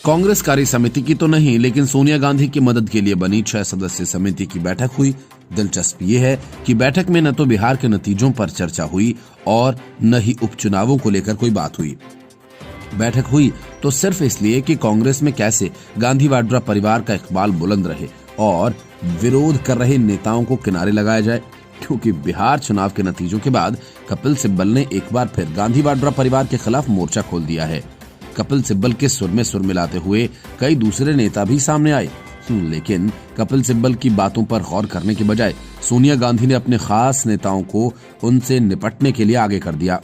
कांग्रेस कार्य समिति की तो नहीं, लेकिन सोनिया गांधी की मदद के लिए बनी 6 सदस्यीय समिति की बैठक हुई। दिलचस्प ये है कि बैठक में न तो बिहार के नतीजों पर चर्चा हुई और न ही उपचुनावों को लेकर कोई बात हुई। बैठक हुई तो सिर्फ इसलिए कि कांग्रेस में कैसे गांधी वाड्रा परिवार का इकबाल बुलंद रहे और विरोध कर रहे नेताओं को किनारे लगाया जाए, क्योंकि बिहार चुनाव के नतीजों के बाद कपिल सिब्बल ने एक बार फिर गांधी वाड्रा परिवार के खिलाफ मोर्चा खोल दिया है। कपिल सिब्बल के सुर में सुर मिलाते हुए कई दूसरे नेता भी सामने आए, लेकिन कपिल सिब्बल की बातों पर गौर करने के बजाय सोनिया गांधी ने अपने खास नेताओं को उनसे निपटने के लिए आगे कर दिया।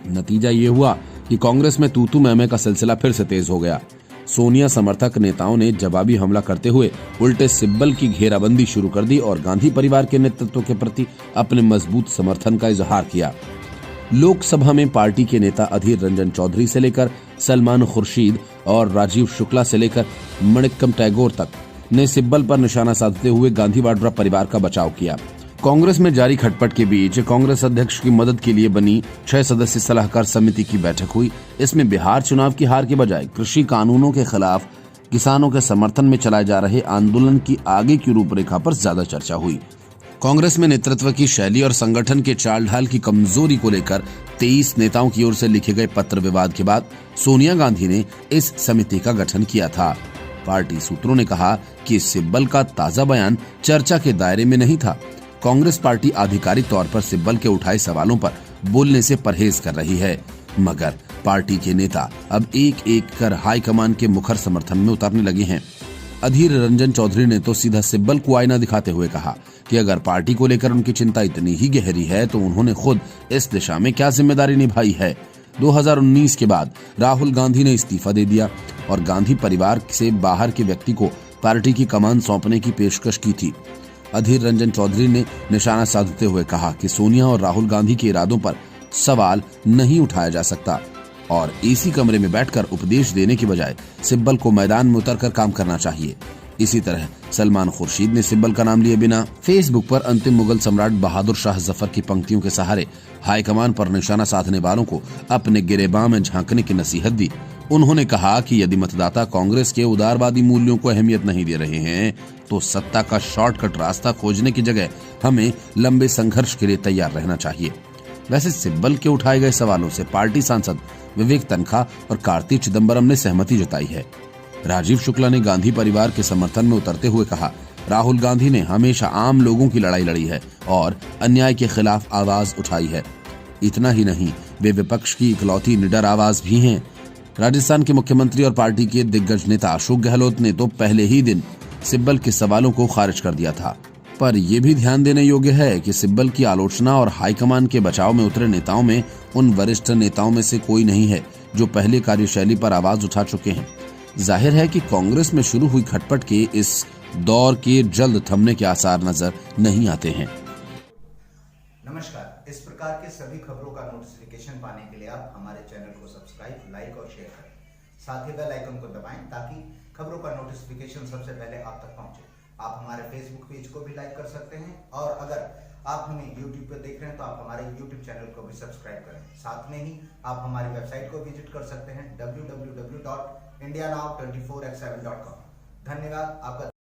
नतीजा ये हुआ कि कांग्रेस में तू तू मैं मैं का सिलसिला फिर से तेज हो गया। सोनिया समर्थक नेताओं ने जवाबी हमला करते हुए उल्टे सिब्बल की घेराबंदी शुरू कर दी और गांधी परिवार के नेतृत्व के प्रति अपने मजबूत समर्थन का इजहार किया। लोकसभा में पार्टी के नेता अधीर रंजन चौधरी से लेकर सलमान खुर्शीद और राजीव शुक्ला से लेकर मणिक्कम टैगोर तक ने सिब्बल पर निशाना साधते हुए गांधी वाड्रा परिवार का बचाव किया। कांग्रेस में जारी खटपट के बीच कांग्रेस अध्यक्ष की मदद के लिए बनी 6 सदस्यीय सलाहकार समिति की बैठक हुई। इसमें बिहार चुनाव की हार के बजाय कृषि कानूनों के खिलाफ किसानों के समर्थन में चलाए जा रहे आंदोलन की आगे की रूपरेखा पर ज्यादा चर्चा हुई। कांग्रेस में नेतृत्व की शैली और संगठन के चाल ढाल की कमजोरी को लेकर 23 नेताओं की ओर से लिखे गए पत्र विवाद के बाद सोनिया गांधी ने इस समिति का गठन किया था। पार्टी सूत्रों ने कहा कि सिब्बल का ताजा बयान चर्चा के दायरे में नहीं था। कांग्रेस पार्टी आधिकारिक तौर पर सिब्बल के उठाए सवालों पर बोलने से परहेज कर रही है, मगर पार्टी के नेता अब एक एक कर हाईकमान के मुखर समर्थन में उतरने लगे हैं। अधीर रंजन चौधरी ने तो सीधा सिब्बल को आईना दिखाते हुए कहा कि अगर पार्टी को लेकर उनकी चिंता इतनी ही गहरी है तो उन्होंने खुद इस दिशा में क्या जिम्मेदारी निभाई है। 2019 के बाद राहुल गांधी ने इस्तीफा दे दिया और गांधी परिवार से बाहर के व्यक्ति को पार्टी की कमान सौंपने की पेशकश की थी। अधीर रंजन चौधरी ने निशाना साधते हुए कहा कि सोनिया और राहुल गांधी के इरादों पर सवाल नहीं उठाया जा सकता और एसी कमरे में बैठकर उपदेश देने के बजाय सिब्बल को मैदान में उतरकर काम करना चाहिए। इसी तरह सलमान खुर्शीद ने सिब्बल का नाम लिए बिना फेसबुक पर अंतिम मुगल सम्राट बहादुर शाह जफर की पंक्तियों के सहारे हाईकमान पर निशाना साधने वालों को अपने गिरेबां में झांकने की नसीहत दी। उन्होंने कहा कि यदि मतदाता कांग्रेस के उदारवादी मूल्यों को अहमियत नहीं दे रहे हैं तो सत्ता का शॉर्टकट रास्ता खोजने की जगह हमें लंबे संघर्ष के लिए तैयार रहना चाहिए। वैसे सिब्बल के उठाए गए सवालों से पार्टी सांसद विवेक तन्खा और कार्ति चिदम्बरम ने सहमति जताई है। राजीव शुक्ला ने गांधी परिवार के समर्थन में उतरते हुए कहा, राहुल गांधी ने हमेशा आम लोगों की लड़ाई लड़ी है और अन्याय के खिलाफ आवाज उठाई है। इतना ही नहीं, वे विपक्ष की इकलौती निडर आवाज भी हैं। राजस्थान के मुख्यमंत्री और पार्टी के दिग्गज नेता अशोक गहलोत ने तो पहले ही दिन सिब्बल के सवालों को खारिज कर दिया था। पर यह भी ध्यान देने योग्य है कि सिब्बल की आलोचना और हाईकमान के बचाव में उतरे नेताओं में उन वरिष्ठ नेताओं में से कोई नहीं है जो पहले कार्यशैली पर आवाज उठा चुके हैं। जाहिर है कि कांग्रेस में शुरू हुई खटपट के इस दौर के जल्द थमने के आसार नजर नहीं आते हैं। नमस्कार, इस प्रकार के सभी खबरों का नोटिफिकेशन पाने के लिए आप हमारे चैनल को सब्सक्राइब, लाइक और शेयर करें। साथ ही बेल आइकन को दबाएं ताकि खबरों का नोटिफिकेशन सबसे पहले आप तक पहुंचे। आप हमारे फेसबुक पेज को भी लाइक कर सकते हैं और अगर आप हमें यूट्यूब पर देख रहे हैं तो आप हमारे यूट्यूब चैनल को भी सब्सक्राइब करें। साथ में ही आप हमारी वेबसाइट को विजिट कर सकते हैं www.indianow24x7.com। धन्यवाद आपका।